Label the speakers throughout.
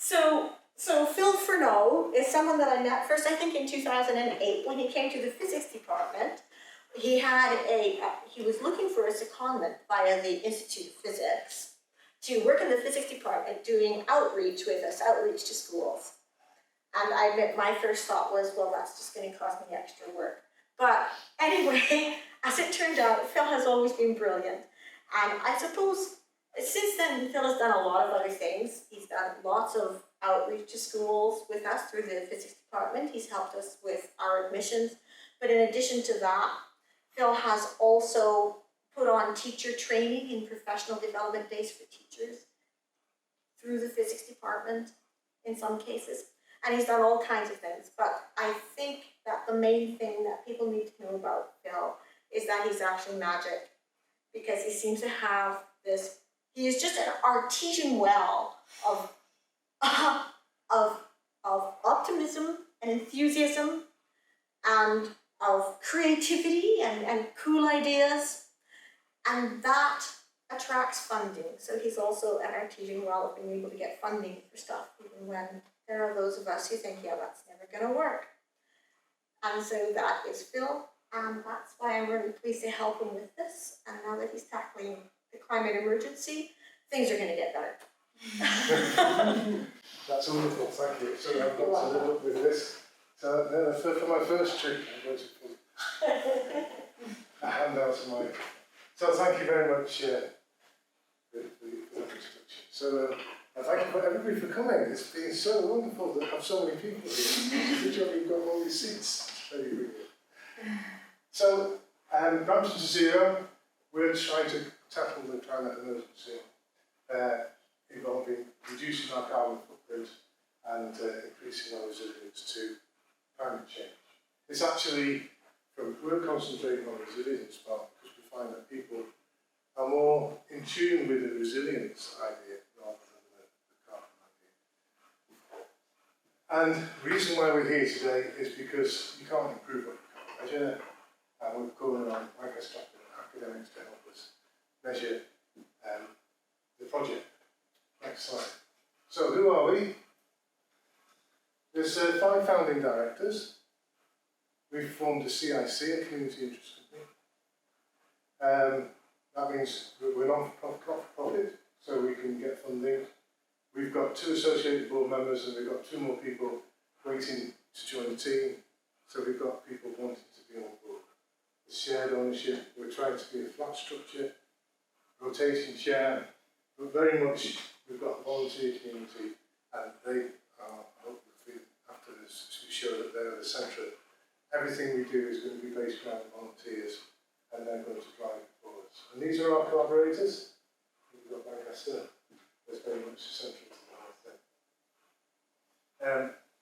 Speaker 1: So Phil Furneaux is someone that I met first, I think, in 2008 when he came to the physics department. He was looking for a secondment via the Institute of Physics to work in the physics department doing outreach with us, outreach to schools. And I admit my first thought was, well, that's just going to cost me extra work. But anyway, as it turned out, Phil has always been brilliant. And I suppose since then, Phil has done a lot of other things. He's done lots of outreach to schools with us through the physics department. He's helped us with our admissions. But in addition to that, Phil has also put on teacher training and professional development days for teachers through the physics department in some cases. And he's done all kinds of things. But I think that the main thing that people need to know about Phil is that he's actually magic, because he seems to have this, he is just an artesian well of optimism and enthusiasm and of creativity and cool ideas, and that attracts funding. So he's also an artesian well of being able to get funding for stuff, even when there are those of us who think, yeah, that's never going to work. And so that is Phil, and that's why I'm really pleased to help him with this. And now that he's tackling the climate emergency, things are going to get better.
Speaker 2: That's wonderful, thank you. So I've got to live up with this. So for my first trip, I'm going to put a hand out to Mike. So thank you very much for that introduction. So thank you for everybody for coming. It's been so wonderful to have so many people here. Good job you've got all these seats. Very good. So, Brampton to Zero, we're trying to tackle the climate emergency involving reducing our carbon footprint and increasing our resilience to climate change. It's actually, we're concentrating on the resilience part because we find that people are more in tune with the resilience idea rather than the carbon idea. And the reason why we're here today is because you can't improve what you can't measure, and we're calling on Lancaster academics to help us measure the project. Next slide. So who are we? There's 5 founding directors. We've formed a CIC, a community interest company. That means we're non-profit, so we can get funding. We've got 2 associated board members, and we've got 2 more people waiting to join the team. So we've got people wanting to be on board. It's shared ownership. We're trying to be a flat structure, rotating chair, but very much we've got a volunteer community, and they are, I hope after this, to show that they're the centre. Everything we do is going to be based around volunteers, and they're going to drive it for us. And these are our collaborators. We've got Lancaster, that's very much central to the whole thing.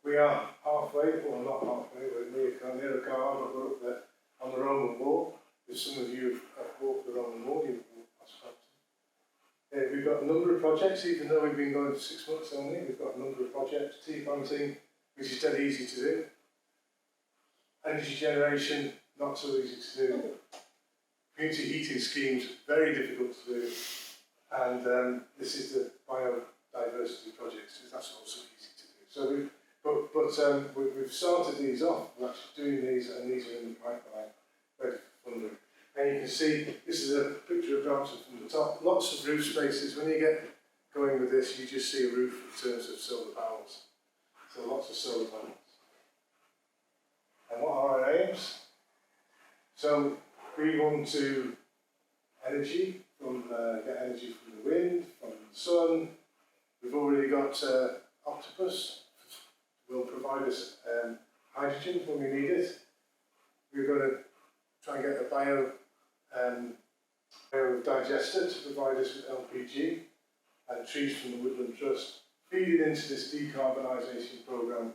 Speaker 2: We are halfway, well not halfway, we're near a car, but we're up there on the Roman wall. If some of you have walked the Roman wall, you've walked past Brampton. We've got a number of projects, even though we've been going for 6 months only, we've got a number of projects. Tea planting, which is dead easy to do. Energy generation, not so easy to do. Community heating schemes, very difficult to do. And this is the biodiversity projects, that's also easy to do. So we've started these off, we're actually doing these, and these are in the pipeline, ready for funding. And you can see, this is a picture of Brampton from the top, lots of roof spaces. When you get going with this, you just see a roof in terms of solar panels. So lots of solar panels. And what are our aims? So we want to get energy from the wind, from the sun. We've already got Octopus will provide us hydrogen when we need it. We're going to try and get a biodigester to provide us with LPG and trees from the Woodland Trust, feeding into this decarbonisation programme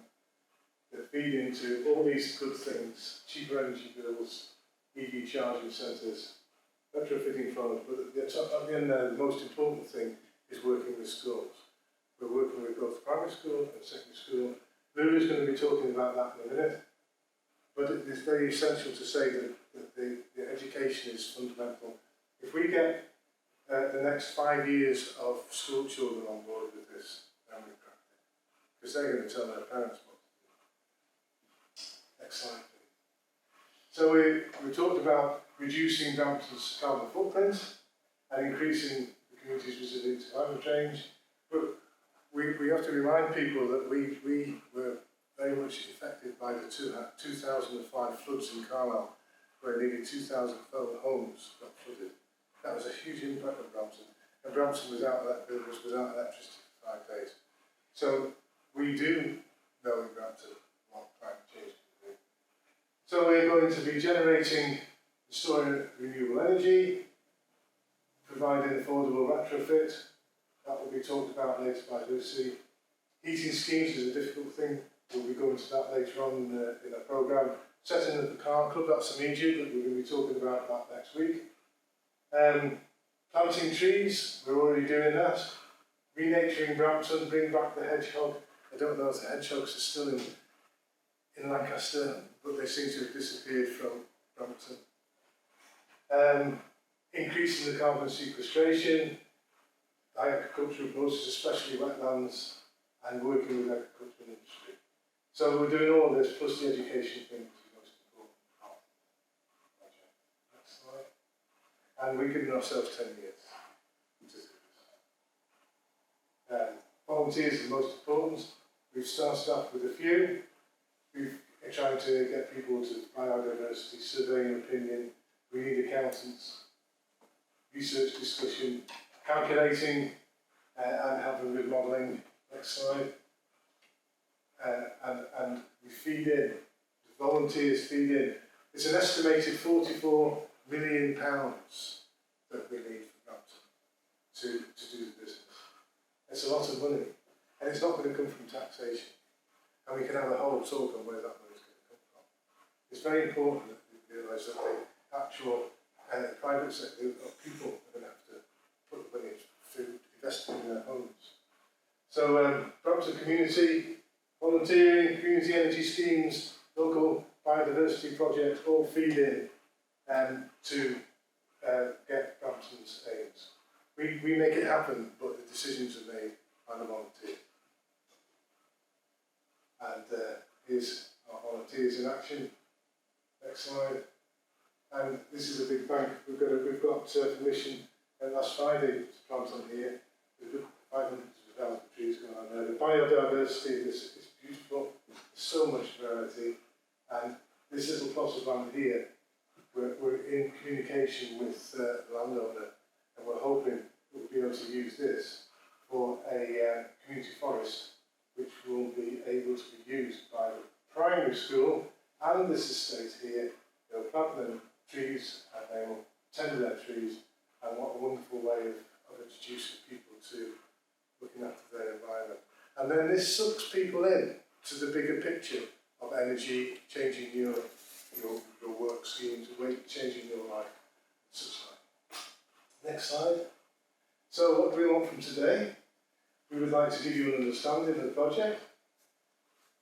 Speaker 2: that feed into all these good things, cheaper energy bills, EV charging centres, retrofitting funds, but at the end there, the most important thing is working with schools. We're working with both primary school and secondary school. Lulu's going to be talking about that in a minute, but it is very essential to say that the education is fundamental. If we get the next 5 years of school children on board with this, then we've cracked it. because they're going to tell their parents what to do. Next slide, please. So we talked about reducing Brampton's carbon footprint and increasing the community's resilience to climate change, but we have to remind people that we were very much affected by the 2005 floods in Carlisle, where nearly 2,000 homes got flooded. That was a huge impact on Brampton, and Brampton was without electricity for 5 days. So we do know in Brampton what climate change can do. So we're going to be generating and storing renewable energy, providing affordable retrofit. That will be talked about later by Lucy. Heating schemes is a difficult thing. We'll be going to that later on in the programme. Setting up the car club, that's immediate, but we're going to be talking about that next week. Planting trees, we're already doing that. Renaturing Brampton, bring back the hedgehog. I don't know if the hedgehogs are still in Lancaster, but they seem to have disappeared from Brampton. Increasing the carbon sequestration, agricultural processes, especially wetlands, and working with the agricultural industry. So we're doing all this, plus the education thing, which is the most important part of the project. Next slide. And we're giving ourselves 10 years to do this. Volunteers are the most important. We've started off with a few. We've trying to get people to biodiversity, surveying opinion. We need accountants, research discussion, calculating and helping with modelling. Next slide. And we feed in, the volunteers feed in. It's an estimated £44 million that we need for Brampton to do the business. It's a lot of money, and it's not going to come from taxation. And we can have a whole talk on where that money is going to come from. It's very important that we realise that the actual private sector of people are going to have to put the money to invest in their homes. So Brampton community, volunteering, community energy schemes, local biodiversity projects all feed in to get Brampton's aims. We make it happen, but the decisions are made by the volunteers. And here's our volunteers in action. Next slide. And this is a big bank. We've got permission last Friday to plant on here. We've got 500,000 trees going on there. The biodiversity is beautiful. There's so much variety. And this little plot of land here, we're in communication with the landowner, and we're hoping we'll be able to use this for a community forest, which will be able to be used by the primary school and this estate here. They'll plant them trees and they will tend their trees, and what a wonderful way of introducing people to looking after their environment. And then this sucks people in to the bigger picture of energy, changing your work schemes, changing your life, and such like. Next slide. So what do we want from today? We would like to give you an understanding of the project.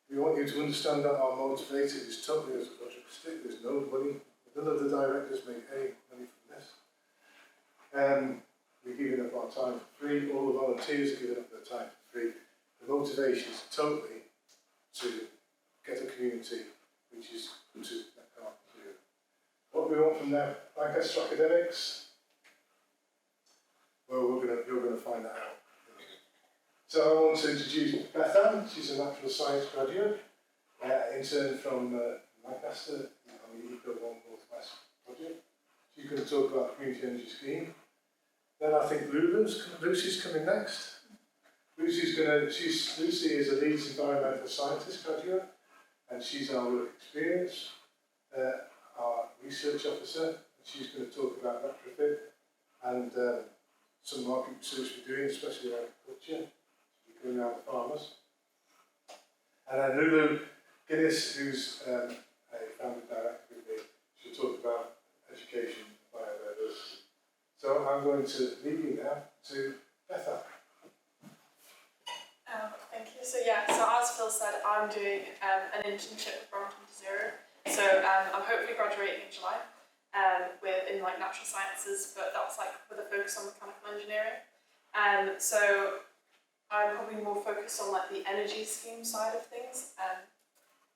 Speaker 2: We want you to understand that our motivator is totally as a budget stick. There's no money. None of the directors make any money from this. We're giving up our time for free. All the volunteers are giving up their time for free. The motivation is totally to get a community which is good to that carbon zero. What we want from them, Lancaster academics, well, you're going to find that out. So I want to introduce Beth Ann. She's a natural science graduate, intern from Lancaster on the Eco 1 Northwest project. She's going to talk about the community energy scheme. Then I think Lucy's coming next. Lucy is a Leeds environmental scientist graduate, and she's our work experience, our research officer. She's going to talk about retrofit and some market research we're doing, especially in agriculture. We're going around the farmers. And then Lulu Guinness, who's a founding director with me, she'll talk about education and biodiversity. So I'm going to leave you now to Betha.
Speaker 3: Thank you. So as Phil said, I'm doing an internship with Brampton B2Z. So I'm hopefully graduating in July in natural sciences, but that's with a focus on mechanical engineering. So I'm probably more focused on like the energy scheme side of things,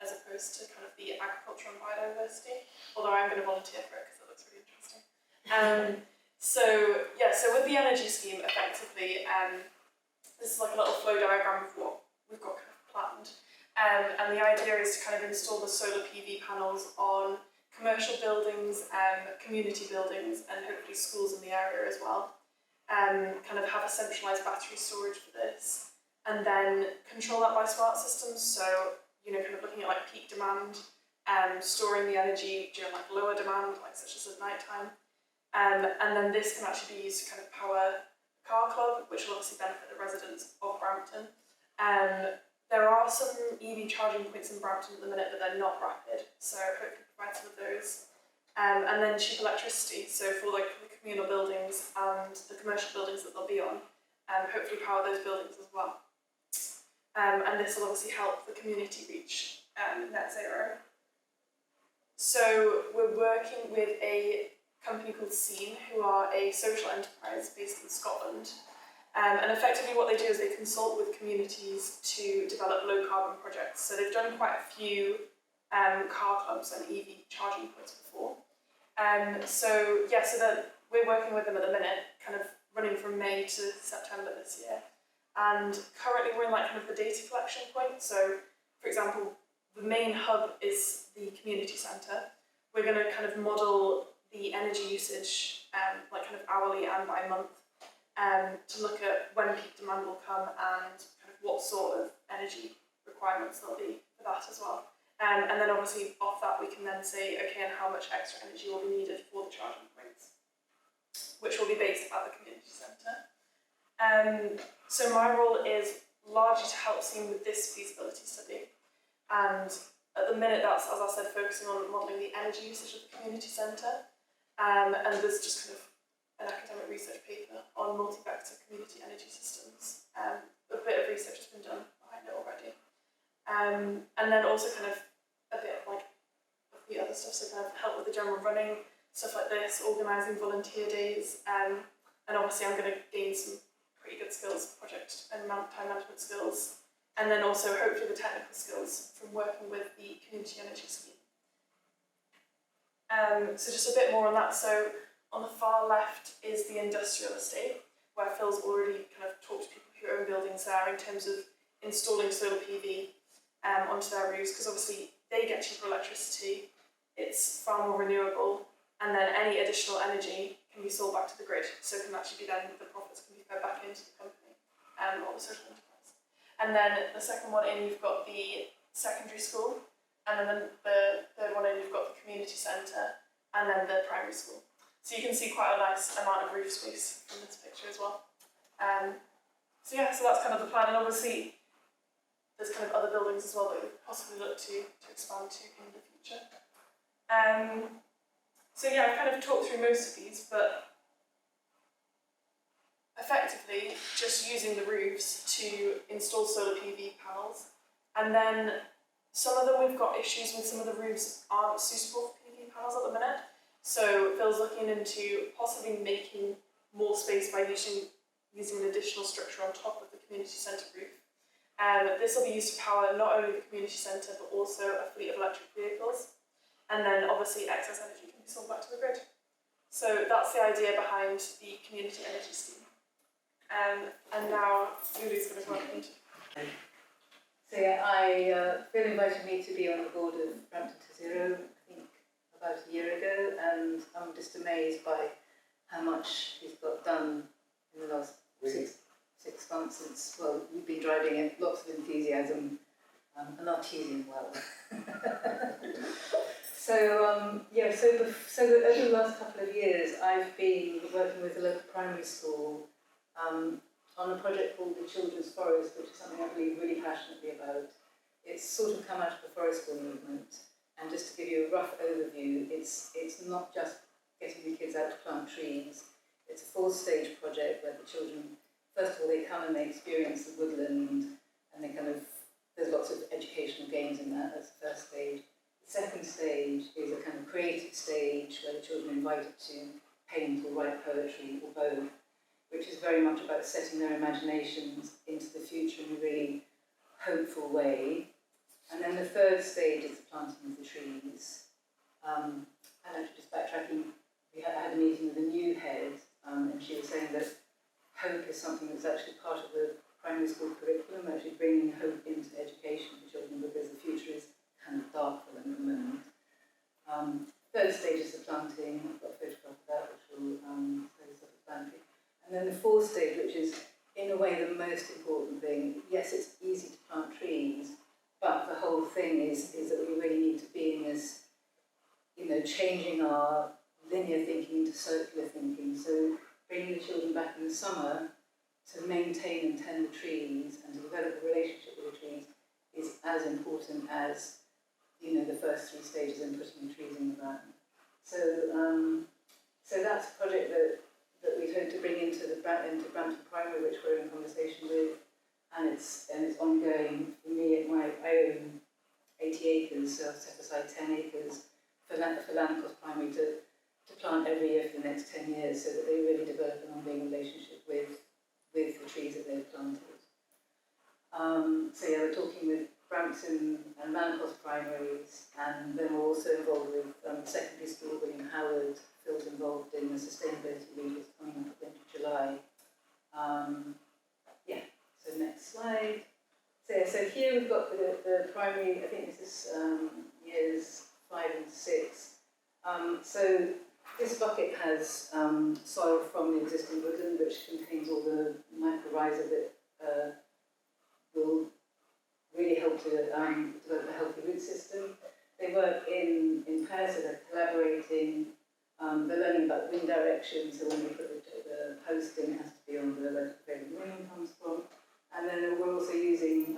Speaker 3: as opposed to kind of the agriculture and biodiversity, although I'm going to volunteer for it because it looks really interesting. So with the energy scheme, effectively, this is like a little flow diagram of what we've got kind of planned. And the idea is to kind of install the solar PV panels on commercial buildings, community buildings, and hopefully schools in the area as well. Kind of have a centralised battery storage for this, and then control that by smart systems. So, you know, kind of looking at like peak demand, storing the energy during like lower demand, like such as at night time. And then this can actually be used to kind of power a car club, which will obviously benefit the residents of Brampton. There are some EV charging points in Brampton at the minute, but they're not rapid, so hopefully provide some of those. And then cheap electricity, so for like the communal buildings and the commercial buildings that they'll be on, hopefully power those buildings as well. And this will obviously help the community reach net zero. So we're working with a company called Scene, who are a social enterprise based in Scotland. And effectively what they do is they consult with communities to develop low carbon projects. So they've done quite a few car clubs and EV charging points before. So that we're working with them at the minute, kind of running from May to September this year. And currently we're in like kind of the data collection point. So for example, the main hub is the community centre. We're going to kind of model the energy usage, like kind of hourly and by month, to look at when peak demand will come and kind of what sort of energy requirements there'll be for that as well. And then obviously off that we can then say, okay, and how much extra energy will be needed for the charging points, which will be based at the community centre. So my role is largely to help Scene with this feasibility study. And at the minute that's, as I said, focusing on modelling the energy usage of the community centre. And there's just kind of an academic research paper on multi-vector community energy systems. A bit of research has been done behind it already. And then also kind of a bit like of the other stuff, so kind of help with the general running, stuff like this, organising volunteer days, and obviously I'm going to gain some pretty good skills, project and time management skills, and then also hopefully the technical skills from working with the community energy scheme. So just a bit more on that. So on the far left is the industrial estate, where Phil's already kind of talked to people who own buildings there in terms of installing solar PV onto their roofs, because obviously they get cheaper electricity, it's far more renewable, and then any additional energy can be sold back to the grid, so it can actually be then the profits can be fed back into the company or the social enterprise. And then the second one in, you've got the secondary school, and then the third one in, you've got the community centre, and then the primary school. So you can see quite a nice amount of roof space from this picture as well. So that's kind of the plan, and obviously there's kind of other buildings as well that we could possibly look to expand to in the future. I've kind of talked through most of these, but effectively just using the roofs to install solar PV panels, and then some of them we've got issues with, some of the roofs aren't suitable for PV panels at the minute. So Phil's looking into possibly making more space by using an additional structure on top of the community centre roof. This will be used to power not only the community centre but also a fleet of electric vehicles, and then obviously excess energy can be sold back to the grid. So that's the idea behind the community energy scheme. And now Luli's going to go into.
Speaker 4: Phil invited me to be on the board of Brampton to Zero, I think about a year ago, and I'm just amazed by how much he's got done in the last six months since, well, you've been driving it, lots of enthusiasm, and artesian well. So over the last couple of years, I've been working with the local primary school on a project called the Children's Forest, which is something I believe really passionately about. It's sort of come out of the forest school movement, and just to give you a rough overview, it's not just getting the kids out to plant trees. It's a 4-stage project where the children, first of all, they come and they experience the woodland, and they there's lots of educational games in that. That's the first stage. The second stage is a kind of creative stage where the children are invited to paint or write poetry or both. which is very much about setting their imaginations into the future in a really hopeful way. And then the third stage is the planting of the trees. And actually just backtracking, I had a meeting with a new head, and she was saying that hope is something that's actually part of the primary school curriculum, actually bringing hope into education for children, because the future is kind of dark for them at the moment. Third stage is the planting. I've got a photograph of that, which will say self-explanatory. And then the fourth stage, which is in a way the most important thing. Yes, it's easy to plant trees, but the whole thing is that we really need to be in this, changing our linear thinking into circular thinking. So bringing the children back in the summer to maintain and tend the trees and to develop a relationship with the trees is as important as, the first three stages in putting the trees in the ground. So that's a project that we'd hope to bring into Brampton Primary, which we're in conversation with, and it's ongoing. For me, I own 80 acres, so I've set aside 10 acres for Lancaster Primary to plant every year for the next 10 years, so that they really develop an ongoing relationship with the trees that they've planted. So yeah, we're talking with Brampton and Lancaster primaries, and then we're also involved with secondary school. William Howard feels involved in the sustainability week that's coming up at the end of July. So next slide. So here we've got the primary, I think this is years 5 and 6. So this bucket has soil from the existing woodland, which contains all the mycorrhiza that will really help to develop a healthy root system. They work in pairs, so they're collaborating. They're learning about wind direction, so when we put the post in, it has to be on the local where the wind comes from. And then we're also using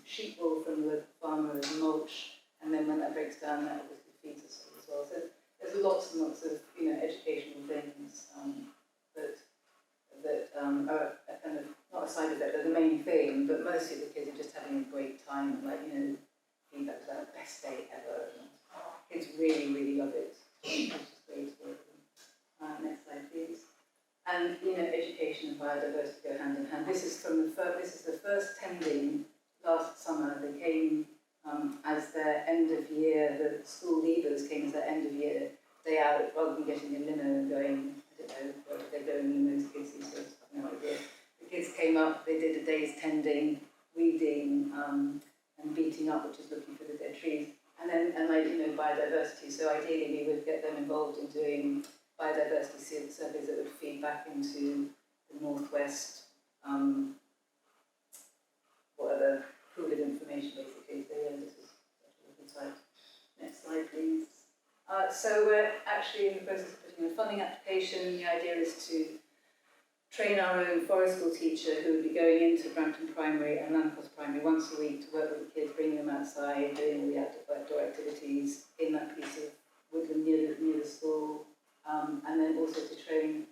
Speaker 4: sheep wool from the local farmer as mulch, and then when that breaks down, that obviously feeds us as well. So there's lots and lots of educational things that are kind of not a side effect, they're the main thing, but mostly the kids are just having a great time, and feedback was like the best day ever, and kids really, really love it. It's just great to work with them. Next slide, please. And education and biodiversity go hand in hand. This is the first tending last summer. They came as their end of year. The school leaders came as their end of year day out, rather than getting a limo and going. I don't know where they're going in most kids these days. I have no idea. The kids came up. They did a day's tending, weeding, and beating up, which is looking for the dead trees. And then biodiversity. So ideally, we would get them involved in doing biodiversity surveys that would feed back into the northwest, whatever pool of information basically. So yeah, this is such a lovely site. Next slide, please. So we're actually in the process of putting in a funding application. The idea is to train our own forest school teacher who would be going into Brampton Primary and Lancaster Primary once a week to work with the kids, bringing them outside, doing all the outdoor activities in that piece of woodland near the school. And then also to train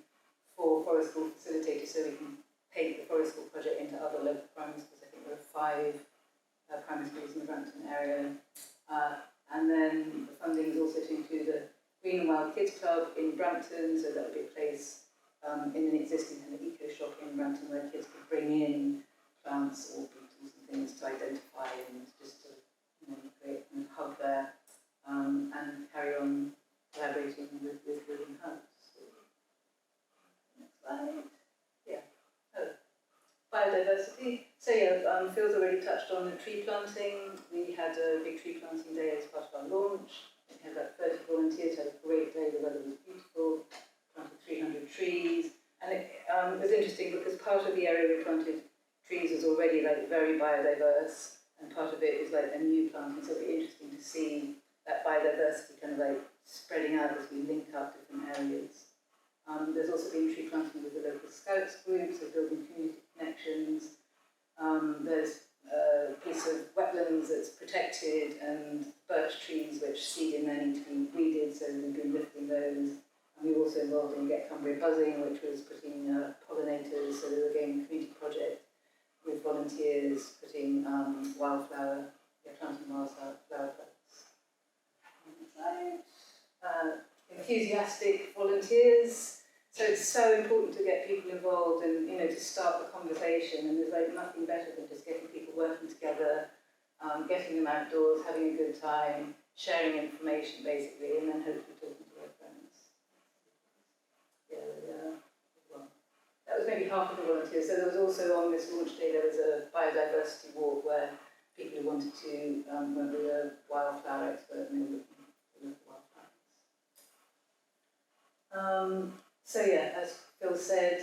Speaker 4: 4 forest school facilitators so we can take the forest school project into other local primary schools. I think there are 5 primary schools in the Brampton area. And then the funding is also to include a Green and Wild Kids Club in Brampton, so that would be a place in an existing kind of eco shop in Brampton where kids could bring in plants or beetles and things to identify and just to create a hub there and carry on collaborating with William Howard. Next slide. Yeah. Biodiversity. So yeah, Phil's already touched on the tree planting. We had a big tree planting day as part of our launch. We had about 30 volunteers, had a great day, the weather was beautiful, planted 300 trees. And it was interesting because part of the area we planted trees was already very biodiverse, and part of it is a new planting, so it'll be interesting to see that biodiversity kind of spreading out as we link up different areas. There's also been tree planting with the local scouts group, so building community connections. There's a piece of wetlands that's protected and birch trees which seed in there need to be weeded, so we've been lifting those. And we were also involved in Get Cumbria Buzzing, which was putting pollinators, so they were again a community project with volunteers putting planting wildflower plants. Enthusiastic volunteers. So it's so important to get people involved and, you know, to start the conversation, and there's like nothing better than just getting people working together, getting them outdoors, having a good time, sharing information basically, and then hopefully talking to their friends. Yeah. Well, that was maybe half of the volunteers. So there was also on this launch day, there was a biodiversity walk where people who wanted to went with a wildflower expert and they were looking for wildflowers. So yeah, as Phil said,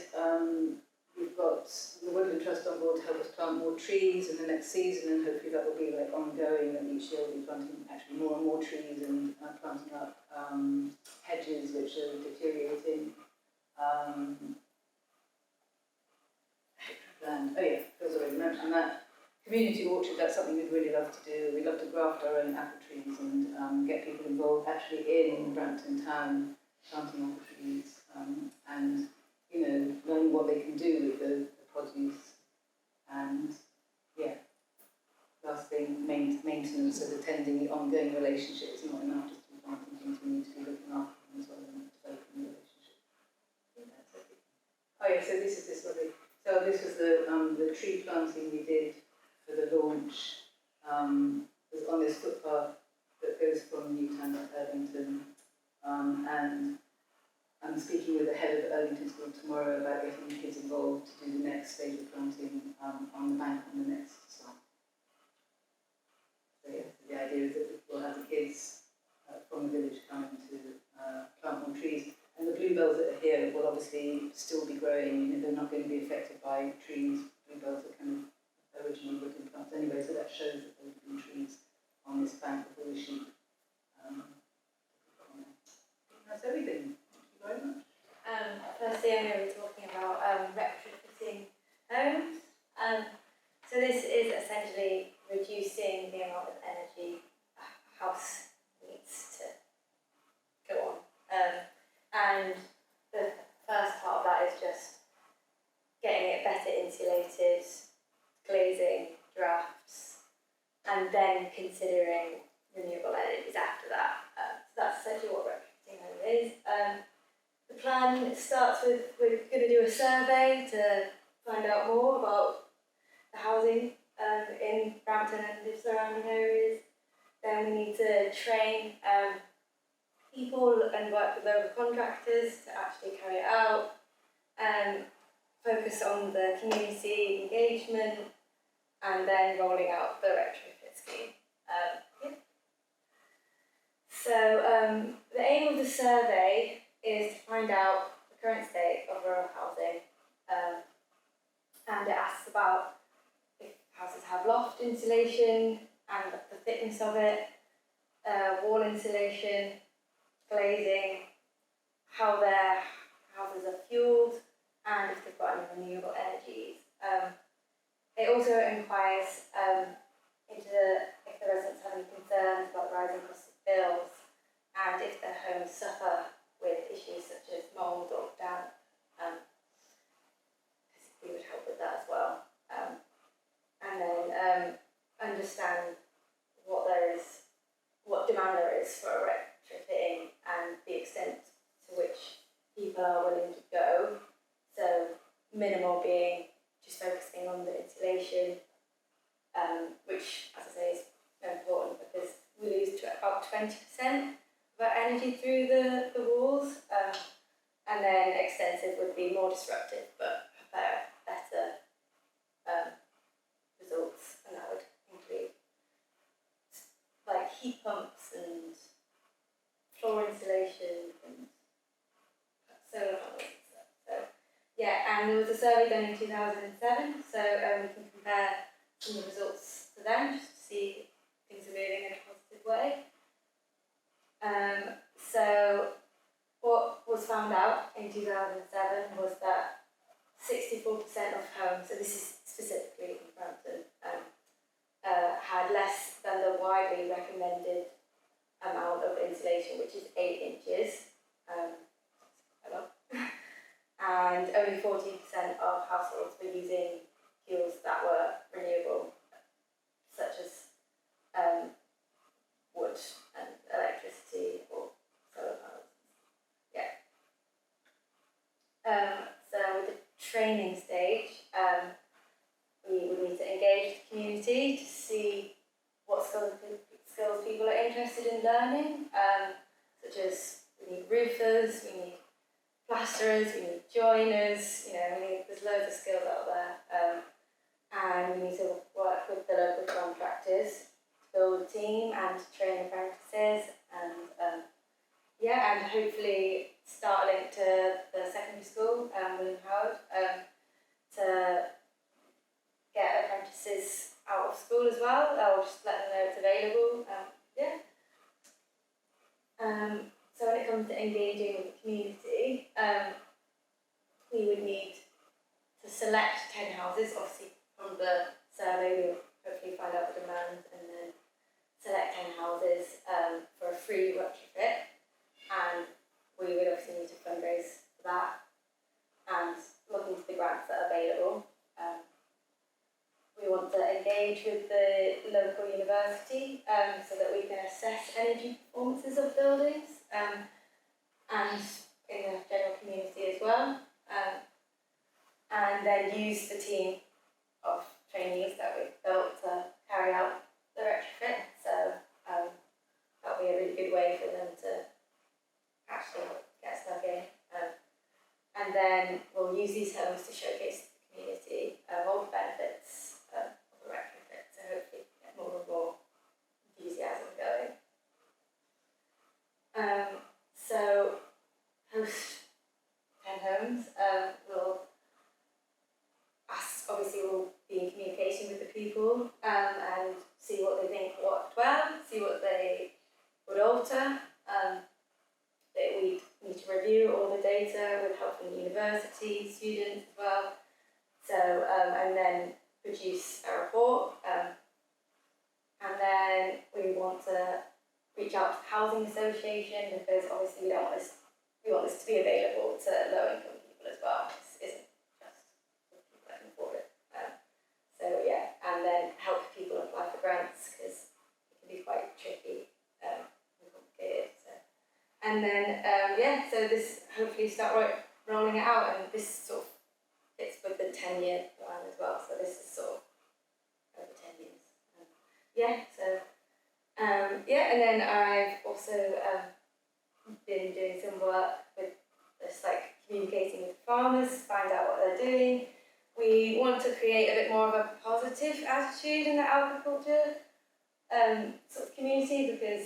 Speaker 4: we've got the Woodland Trust on board to help us plant more trees in the next season, and hopefully that will be like ongoing, and each year we'll be planting actually more and more trees and planting up hedges which are deteriorating. And, oh yeah, Phil's already mentioned that. Community orchard, that's something we'd really love to do. We'd love to graft our own apple trees and get people involved actually in Brampton town, planting apple trees, and, you know, learning what they can do with the produce. And, yeah, last thing, maintenance of attending the ongoing relationship is not enough just to be planting things. We need to be looking after them as well and developing the relationship. I think that's it. Oh yeah, so this is this lovely. So this was the tree planting we did for the launch. Was on this footpath that goes from Newtown to Irvington, and I'm speaking with the head of Irvington School tomorrow about getting the kids involved to do the next stage of planting on the bank on the next site. So yeah, so the idea is that we'll have the kids from the village coming to plant more trees. And the bluebells that are here will obviously still be growing. You know, they're not going to be affected by trees. Bluebells are kind of originally woodland plants anyway, so that shows that there have been trees on this bank before the sheep. That's everything. Thank you very much.
Speaker 5: Firstly, I'm going to be talking about retrofitting homes. So this is essentially reducing the amount of energy a house needs to go on. And the first part of that is just getting it better insulated, glazing, drafts, and then considering renewable energies after that. So that's essentially what retrofitting home is. The plan starts with, we're going to do a survey to find out more about the housing in Brampton and the surrounding areas. Then we need to train people and work with local contractors to actually carry it out, focus on the community engagement, and then rolling out the retrofit scheme. So the aim of the survey is to find out the current state of rural housing, and it asks about if houses have loft insulation and the thickness of it, wall insulation, glazing, how their houses are fueled, and if they've got any renewable energies. It also inquires into if the residents have any concerns about the rising cost of bills, and if their homes suffer with issues such as mould or damp, because we would help with that as well. And then understand what demand there is for retrofitting and the extent to which people are willing to go. So minimal being just focusing on the insulation, which, as I say, is important because we lose about 20% of our energy through the walls, and then extensive would be more disruptive but better results, and that would include like heat pumps and floor insulation and solar panels and stuff. So yeah, and there was a survey done in 2007, so we can compare some of the results to them just to see if things are moving in a positive way. So what was found out in 2007 was that 64% of homes, so this is specifically in Brampton, had less than the widely recommended amount of insulation, which is 8 inches. A lot. And only 14% of households were using fuels that were renewable, such as wood and electricity or solar panels. Yeah. training stage, we would need to engage the community to see what skills people are interested in learning, such as we need roofers, we need plasterers, we need joiners, there's loads of skills out there. And we need to work with the local contractors to build a team and to train apprentices and hopefully start a link to the secondary school, William Howard, to get apprentices out of school as well, or just let them know it's available. So when it comes to engaging with the community, we would need to select 10 houses. Obviously from the survey we'll hopefully find out the demand and then select 10 houses for a free retrofit, and we would obviously need to fundraise for that and look into the grants that are available. We want to engage with the local university so that we can assess energy performances of buildings and in the general community as well. And then use the team of trainees that we've built to carry out the retrofit. So that'll be a really good way for them to actually get stuck in. And then we'll use these homes to showcase to the community all the benefits of the retrofit to hopefully get more and more enthusiasm going. So post 10 homes, we'll be in communication with the people and see what they think worked well, see what they would alter. That we need to review all the data with help from the university, students as well. So, and then produce a report. And then we want to reach out to the Housing Association, because obviously we want this to be available to low income people as well. This isn't just for people that can afford it. And then help people apply for grants, because it can be quite tricky and complicated. And then, so this hopefully start rolling it out, and this sort of fits with the 10-year plan as well. So this is sort of over 10 years. And then I've also been doing some work with just like communicating with farmers, find out what they're doing. We want to create a bit more of a positive attitude in the agriculture sort of community, because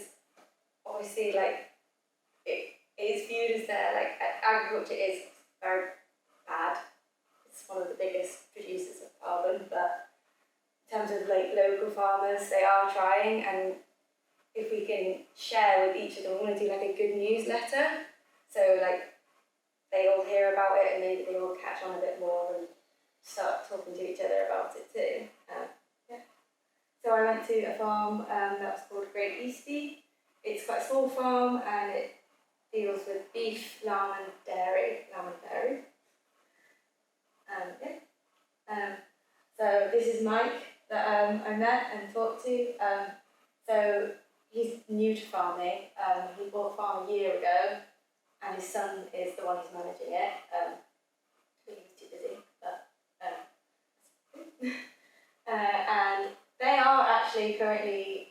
Speaker 5: obviously it is viewed as agriculture is very bad. It's one of the biggest producers of carbon, but in terms of local farmers, they are trying, and if we can share with each of them, we want to do a good newsletter, so they all hear about it and maybe they all catch on a bit more and start talking to each other about it too. So I went to a farm that was called Great Eastie. It's quite a small farm and it deals with beef, lamb and dairy. So this is Mike that I met and talked to. So he's new to farming. He bought a farm a year ago, and his son is the one who's managing it. He was too busy, but and they are actually currently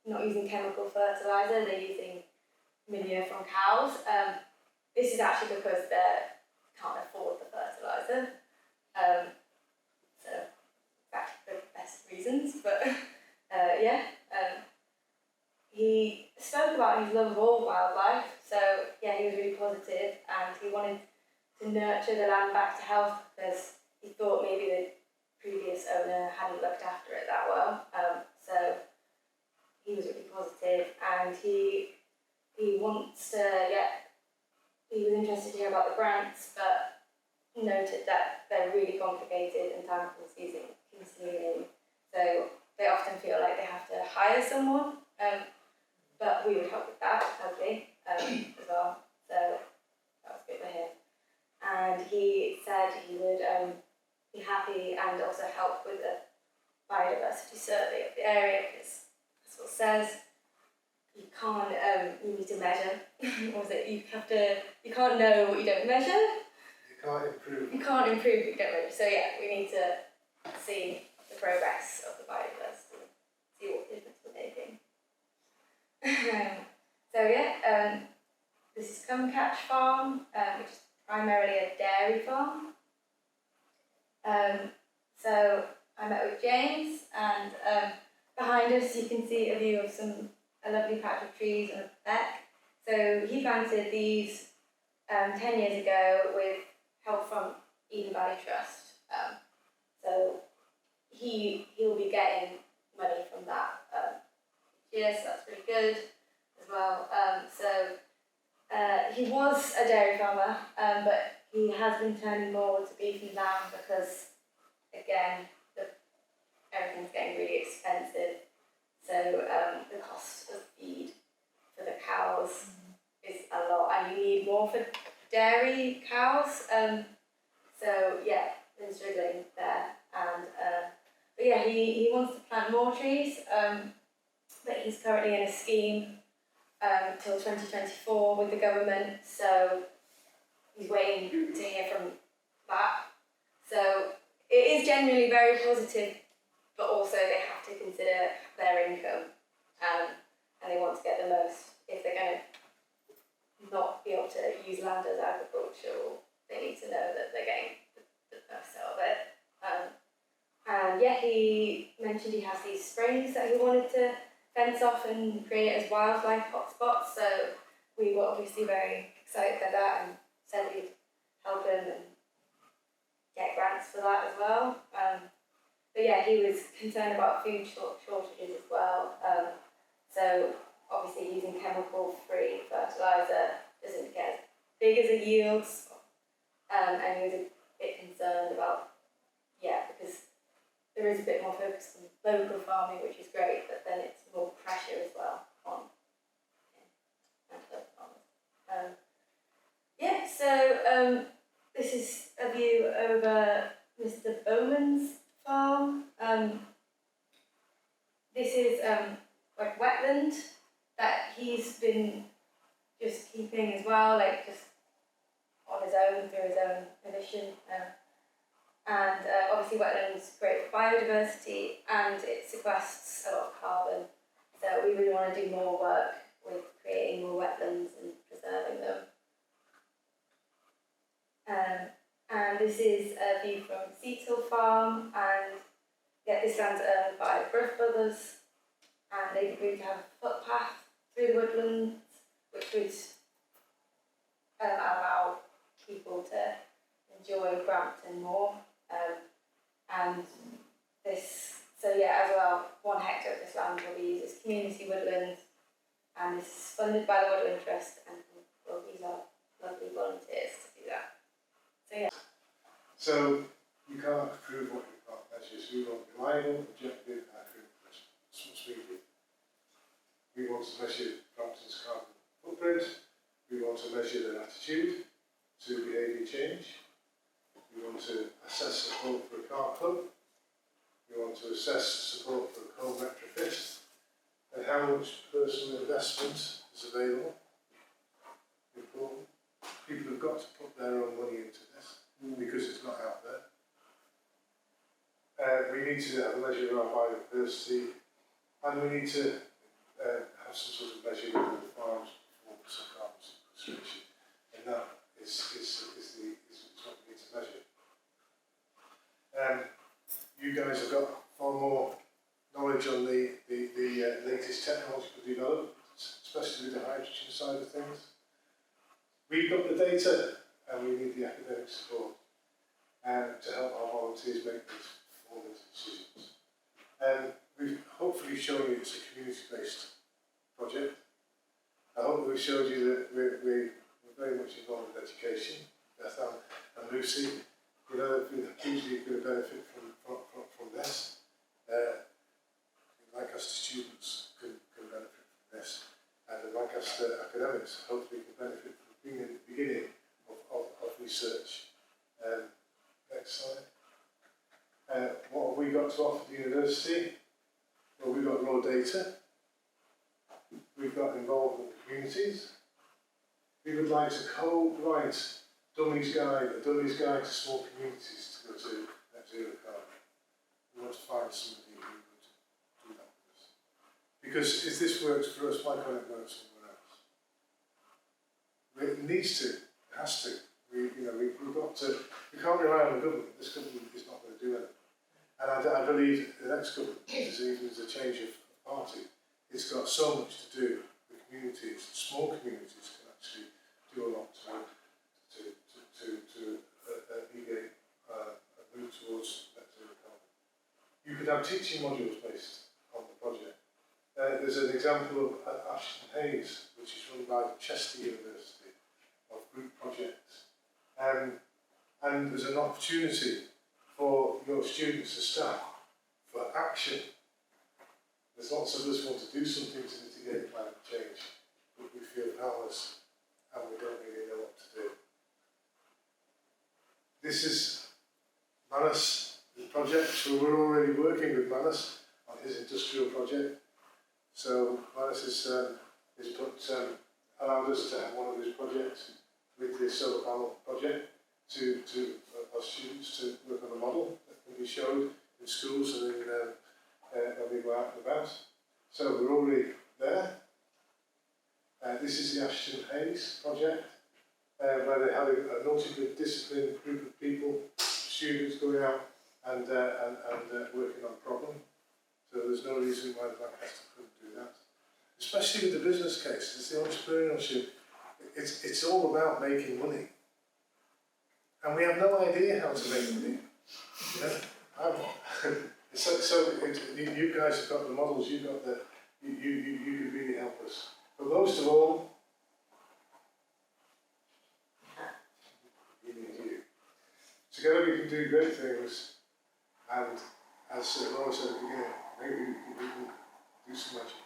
Speaker 5: not using chemical fertilizer. They're using manure from cows. This is actually because they can't afford the fertilizer. So that's the best reasons, but he spoke about his love of all wildlife, so he was really positive, and he wanted to nurture the land back to health because he thought maybe the previous owner hadn't looked after it that well. So he was really positive, and he wants to he was interested to hear about the grants, but noted that they're really complicated and time consuming. So they often feel like they have to hire someone, but we would help with that, hopefully, as well. So that was good for him. And he said he would be happy and also help with the biodiversity survey of the area, because that's what it says. You can't, you need to measure. What was it? You can't know what you don't measure.
Speaker 2: You can't improve.
Speaker 5: You can't improve if you don't measure. So yeah, we need to see the progress of the biodiversity, see what difference we're making. So yeah, this is Come Catch Farm, which is primarily a dairy farm. So I met with James, and behind us you can see a view of a lovely patch of trees and a beck. So he planted these 10 years ago with help from Eden Valley Trust. So he'll be getting money from that so that's really good as well. He was a dairy farmer, but he has been turning more to beef and lamb because, again, everything's getting really expensive. So the cost of feed for the cows is a lot, and you need more for dairy cows. So yeah, been struggling there, and but yeah, he wants to plant more trees. But he's currently in a scheme till 2024 with the government, so he's waiting to hear from that. So it is generally very positive, but also they have to consider their income, and they want to get the most. If they're going to not be able to use land as agricultural, they need to know that they're getting the most out of it. And yeah, he mentioned he has these springs that he wanted to fence off and create as wildlife hotspots, so we were obviously very excited by that and said we'd help him and get grants for that as well. But yeah, he was concerned about food shortages as well. So obviously using chemical-free fertiliser doesn't get as big as it yields, and he was a bit concerned about, because there is a bit more focus on local farming, which is great, but then it's more pressure as well on local farmers. So this is a view over Mr. Bowman's farm. This is like wetland that he's been just keeping as well, like just on his own, through his own initiative. And obviously wetlands great for biodiversity, and it sequesters a lot of carbon. So we really want to do more work with creating more wetlands and preserving them. And this is a view from Seatle Farm, and this land's owned by the Bruff brothers, and they've agreed to have a footpath through the woodlands, which would allow people to enjoy Brampton more. And this, as well, 1 hectare of this land will be used as community woodlands, and this is funded by the Woodland Trust, and we'll use our lovely volunteers to do that.
Speaker 2: So you can't prove what you can't measure, so we want reliable, objective, accurate measurements. That's what we do. We want to measure Brampton's carbon footprint, we want to measure their attitude to behaviour change, we want to assess support for a car club, we want to assess support for a home retrofit, and how much personal investment is available. Important. People have got to put their own money into this because it's not out there. We need to have a measure of our biodiversity, and we need to have some sort of measure of the farm's performance of carbon sequestration, and that is what we need to measure. You guys have got far more knowledge on the latest technological development, especially with the hydrogen side of things. We've got the data, and we need the academic support to help our volunteers make these performance decisions. We've hopefully shown you it's a community-based project. I hope that we showed you that we're very much involved in education. Beth and Lucy, hugely going to benefit from this. Lancaster students can benefit from this, and the Lancaster academics hopefully can benefit from being at the beginning of research. Next slide. What have we got to offer the university? Well, we've got raw data, we've got involvement with communities, we would like to co-write dummies guide to small communities to go to net zero carbon. We want to find somebody who would do that with us. Because if this works for us, why can't it work somewhere else? It needs to, it has to. We've got to, we can't rely on the government. This government is not going to do anything. And I believe the next government, even as a change of party, it's got so much to do with communities. Small communities can actually do a lot to alleviate a move towards net zero carbon. You could have teaching modules based on the project. There's an example of Ashton Hayes, which is run by Chester University, of group projects. And there's an opportunity for your students and staff for action. There's lots of us who want to do something to mitigate climate change, but we feel powerless and we don't really know what to do. This is Manus' project, so we're already working with Manus on his industrial project. So Manus has allowed us to have one of his projects with the solar panel project to our students to work on a model that can be shown in schools and when we go out and about. So we're already there. This is the Ashton Hayes project, where they have a multidisciplinary group of people, students going out and working on a problem. So there's no reason why Lancaster couldn't do that. Especially with the business case, it's the entrepreneurship. It's all about making money. And we have no idea how to make money. You guys have got the models, you could really help us. But most of all, we need you. Together we can do great things, and as Laura said at the beginning, maybe we can do some magic.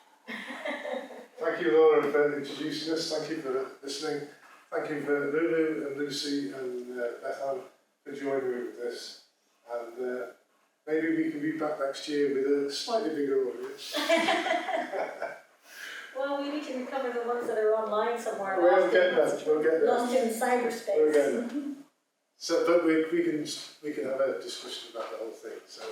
Speaker 2: Thank you, Laura, for introducing us. Thank you for listening. Thank you for Lulu and Lucy and Bethan for joining me with this. And maybe we can be back next year with a slightly bigger audience.
Speaker 1: Well, we need to recover the ones that are online somewhere.
Speaker 2: We'll get that.
Speaker 1: Lost in cyberspace.
Speaker 2: We'll get that. So, but we can have a discussion about the whole thing. So.